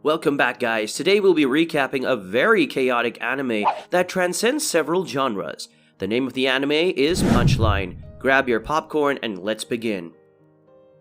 Welcome back, guys. Today we'll be recapping a very chaotic anime that transcends several genres. The name of the anime is Punchline. Grab your popcorn and let's begin.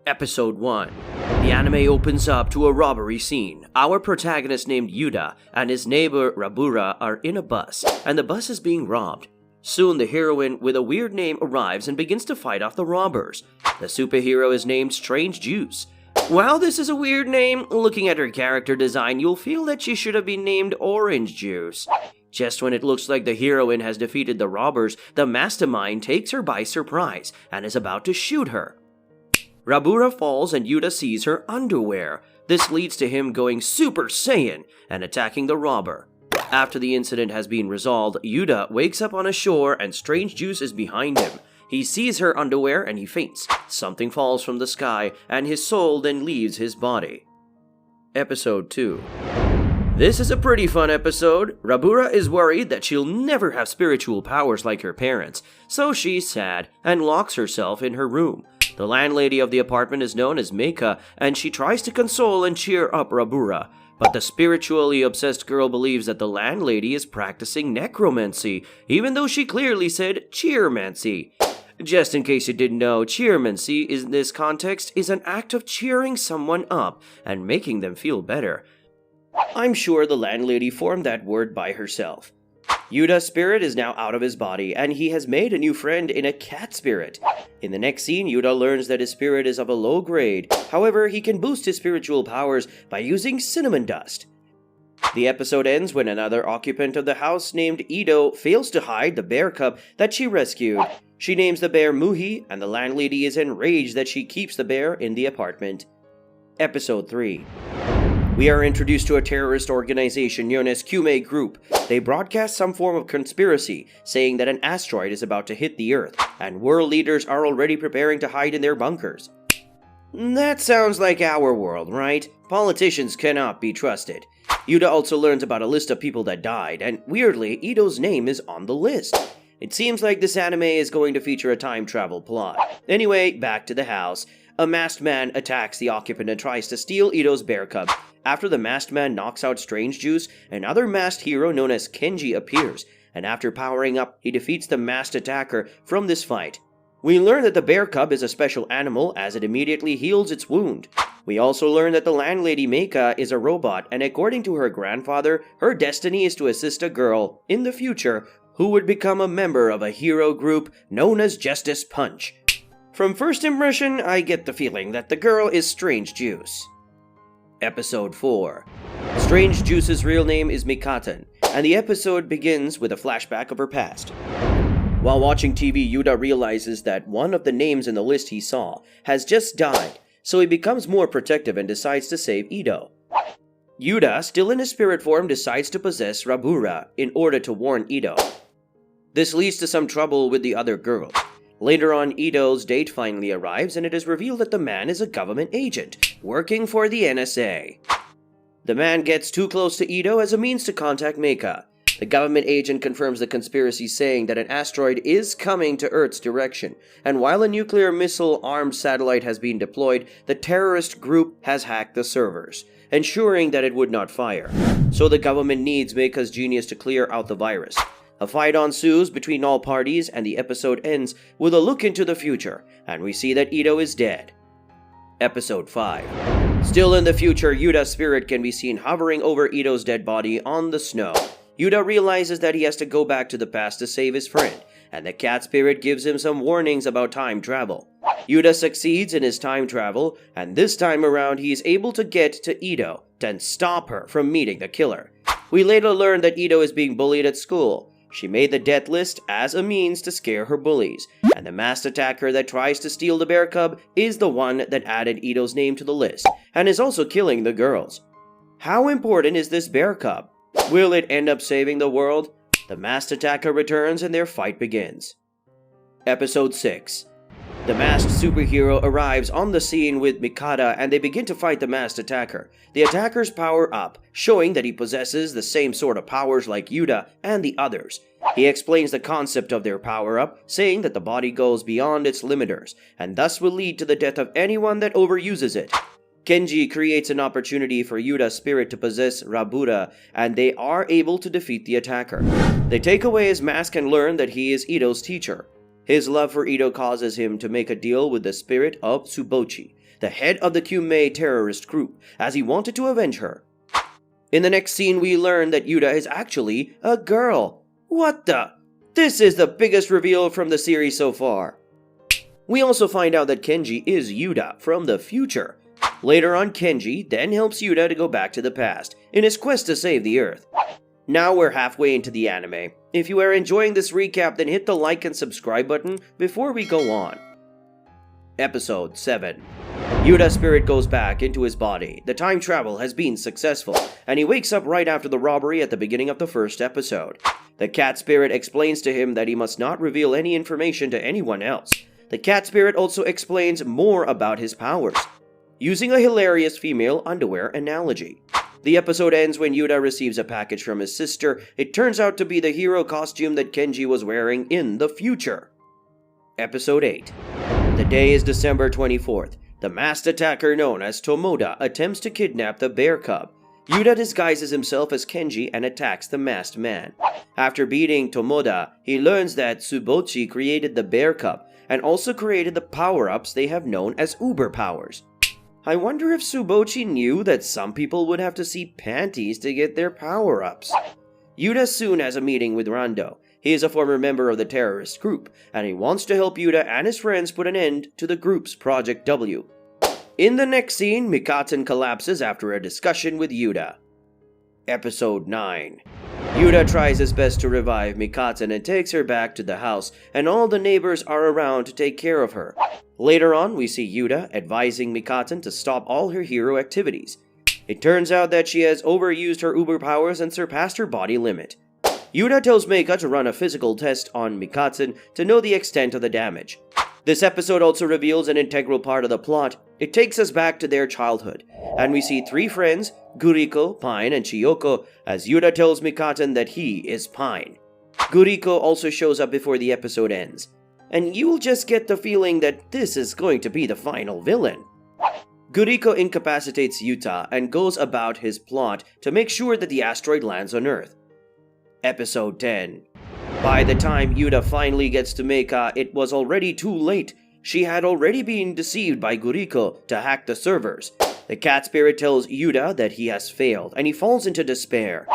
Episode 1. The anime opens up to a robbery scene. Our protagonist named Yuda and his neighbor Rabura are in a bus, and the bus is being robbed. Soon the heroine with a weird name arrives and begins to fight off the robbers. The superhero is named Strange Juice. While this is a weird name, looking at her character design, you'll feel that she should have been named Orange Juice. Just when it looks like the heroine has defeated the robbers, the mastermind takes her by surprise and is about to shoot her. Rabura falls and Yuda sees her underwear. This leads to him going Super Saiyan and attacking the robber. After the incident has been resolved, Yuda wakes up on a shore and Strange Juice is behind him. He sees her underwear and he faints. Something falls from the sky and his soul then leaves his body. Episode 2. This is a pretty fun episode. Rabura is worried that she'll never have spiritual powers like her parents, so she's sad and locks herself in her room. The landlady of the apartment is known as Meika, and she tries to console and cheer up Rabura. But the spiritually obsessed girl believes that the landlady is practicing necromancy, even though she clearly said cheermancy. Just in case you didn't know, cheermancy in this context is an act of cheering someone up and making them feel better. I'm sure the landlady formed that word by herself. Yuda's spirit is now out of his body, and he has made a new friend in a cat spirit. In the next scene, Yuda learns that his spirit is of a low grade. However, he can boost his spiritual powers by using cinnamon dust. The episode ends when another occupant of the house named Ido fails to hide the bear cub that she rescued. She names the bear Muhi, and the landlady is enraged that she keeps the bear in the apartment. Episode 3. We are introduced to a terrorist organization known as Kume Group. They broadcast some form of conspiracy, saying that an asteroid is about to hit the Earth, and world leaders are already preparing to hide in their bunkers. That sounds like our world, right? Politicians cannot be trusted. Yuda also learns about a list of people that died, and weirdly, Ido's name is on the list. It seems like this anime is going to feature a time travel plot. Anyway, back to the house. A masked man attacks the occupant and tries to steal Ido's bear cub. After the masked man knocks out Strange Juice, another masked hero known as Kenji appears, and after powering up, he defeats the masked attacker from this fight. We learn that the bear cub is a special animal as it immediately heals its wound. We also learn that the landlady Meika is a robot, and according to her grandfather, her destiny is to assist a girl, in the future, who would become a member of a hero group known as Justice Punch. From first impression, I get the feeling that the girl is Strange Juice. Episode 4. Strange Juice's real name is Mikatan, and the episode begins with a flashback of her past. While watching TV, Yuda realizes that one of the names in the list he saw has just died, so he becomes more protective and decides to save Ido. Yuda, still in his spirit form, decides to possess Rabura in order to warn Ido. This leads to some trouble with the other girls. Later on, Ido's date finally arrives and it is revealed that the man is a government agent, working for the NSA. The man gets too close to Ido as a means to contact Meika. The government agent confirms the conspiracy, saying that an asteroid is coming to Earth's direction, and while a nuclear missile-armed satellite has been deployed, the terrorist group has hacked the servers, ensuring that it would not fire. So the government needs Meika's genius to clear out the virus. A fight ensues between all parties, and the episode ends with a look into the future, and we see that Ido is dead. Episode 5. Still in the future, Yuda's spirit can be seen hovering over Ido's dead body on the snow. Yuda realizes that he has to go back to the past to save his friend, and the cat spirit gives him some warnings about time travel. Yuda succeeds in his time travel, and this time around he is able to get to Ido and stop her from meeting the killer. We later learn that Ido is being bullied at school. She made the death list as a means to scare her bullies, and the masked attacker that tries to steal the bear cub is the one that added Ido's name to the list, and is also killing the girls. How important is this bear cub? Will it end up saving the world? The masked attacker returns and their fight begins. Episode 6. The masked superhero arrives on the scene with Mikata and they begin to fight the masked attacker. The attackers power up, showing that he possesses the same sort of powers like Yuda and the others. He explains the concept of their power-up, saying that the body goes beyond its limiters, and thus will lead to the death of anyone that overuses it. Kenji creates an opportunity for Yuda's spirit to possess Rabura, and they are able to defeat the attacker. They take away his mask and learn that he is Ito's teacher. His love for Ito causes him to make a deal with the spirit of Tsubochi, the head of the Kyumei terrorist group, as he wanted to avenge her. In the next scene, we learn that Yuda is actually a girl. What the? This is the biggest reveal from the series so far. We also find out that Kenji is Yuda from the future. Later on, Kenji then helps Yuda to go back to the past in his quest to save the Earth. Now we're halfway into the anime. If you are enjoying this recap, then hit the like and subscribe button before we go on. Episode 7. Yuda's spirit goes back into his body. The time travel has been successful, and he wakes up right after the robbery at the beginning of the first episode. The cat spirit explains to him that he must not reveal any information to anyone else. The cat spirit also explains more about his powers, using a hilarious female underwear analogy. The episode ends when Yuda receives a package from his sister. It turns out to be the hero costume that Kenji was wearing in the future. Episode 8. The day is December 24th. The masked attacker known as Tomoda attempts to kidnap the bear cub. Yuda disguises himself as Kenji and attacks the masked man. After beating Tomoda, he learns that Tsubochi created the bear cub and also created the power-ups they have known as Uber powers. I wonder if Tsubochi knew that some people would have to see panties to get their power-ups. Yuda soon has a meeting with Rando. He is a former member of the terrorist group, and he wants to help Yuda and his friends put an end to the group's Project W. In the next scene, Mikaten collapses after a discussion with Yuda. Episode 9. Yuda tries his best to revive Mikaten and takes her back to the house, and all the neighbors are around to take care of her. Later on, we see Yuda advising Mikaten to stop all her hero activities. It turns out that she has overused her uber powers and surpassed her body limit. Yuda tells Meika to run a physical test on Mikaten to know the extent of the damage. This episode also reveals an integral part of the plot. It takes us back to their childhood, and we see three friends, Guriko, Pine, and Chiyoko, as Yuda tells Mikaten that he is Pine. Guriko also shows up before the episode ends, and you'll just get the feeling that this is going to be the final villain. Guriko incapacitates Yuta and goes about his plot to make sure that the asteroid lands on Earth. Episode 10. By the time Yuda finally gets to Meika, it was already too late. She had already been deceived by Guriko to hack the servers. The cat spirit tells Yuda that he has failed, and he falls into despair.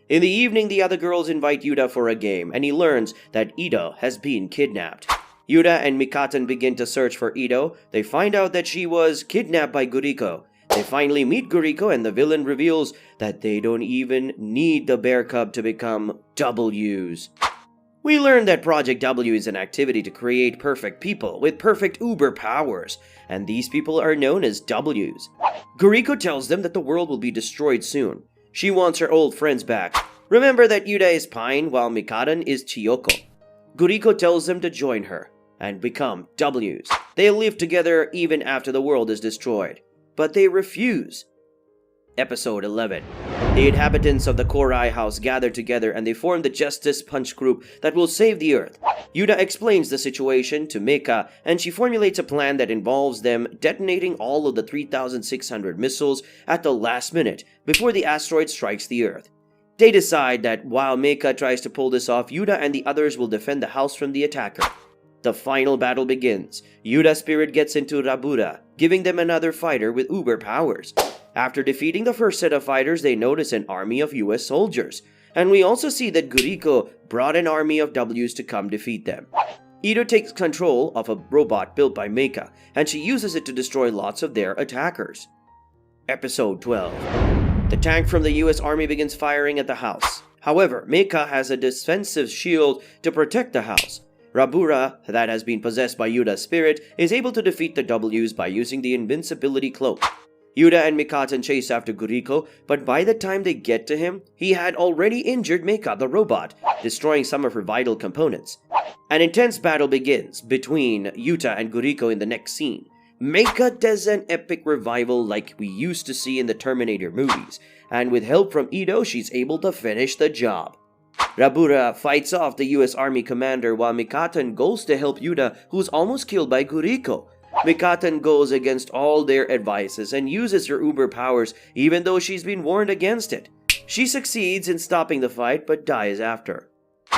In the evening, the other girls invite Yuda for a game, and he learns that Ito has been kidnapped. Yuda and Mikaten begin to search for Ito. They find out that she was kidnapped by Guriko. They finally meet Guriko, and the villain reveals that they don't even need the bear cub to become W's. We learn that Project W is an activity to create perfect people with perfect uber powers, and these people are known as W's. Guriko tells them that the world will be destroyed soon. She wants her old friends back. Remember that Yuda is Pine while Mikaten is Chiyoko. Guriko tells them to join her and become W's. They live together even after the world is destroyed, but they refuse. Episode 11. The inhabitants of the Kora house gather together and they form the Justice Punch group that will save the Earth. Yuda explains the situation to Meika, and she formulates a plan that involves them detonating all of the 3,600 missiles at the last minute before the asteroid strikes the Earth. They decide that while Meika tries to pull this off, Yuda and the others will defend the house from the attacker. The final battle begins. Yuda's spirit gets into Rabura, giving them another fighter with uber powers. After defeating the first set of fighters, they notice an army of US soldiers. And we also see that Guriko brought an army of W's to come defeat them. Ito takes control of a robot built by Meika, and she uses it to destroy lots of their attackers. Episode 12. The tank from the US Army begins firing at the house. However, Meika has a defensive shield to protect the house. Rabura, that has been possessed by Yuda's spirit, is able to defeat the W's by using the invincibility cloak. Yuda and Mikaten chase after Guriko, but by the time they get to him, he had already injured Meika the robot, destroying some of her vital components. An intense battle begins between Yuta and Guriko in the next scene. Meika does an epic revival like we used to see in the Terminator movies, and with help from Ito, she's able to finish the job. Rabura fights off the US Army commander while Mikaten goes to help Yuda, who's almost killed by Guriko. Mikatan goes against all their advices and uses her uber powers even though she's been warned against it. She succeeds in stopping the fight but dies after.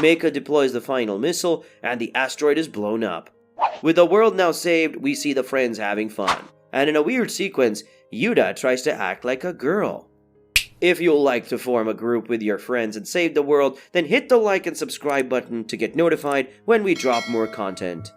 Meika deploys the final missile and the asteroid is blown up. With the world now saved, we see the friends having fun. And in a weird sequence, Yuda tries to act like a girl. If you'd like to form a group with your friends and save the world, then hit the like and subscribe button to get notified when we drop more content.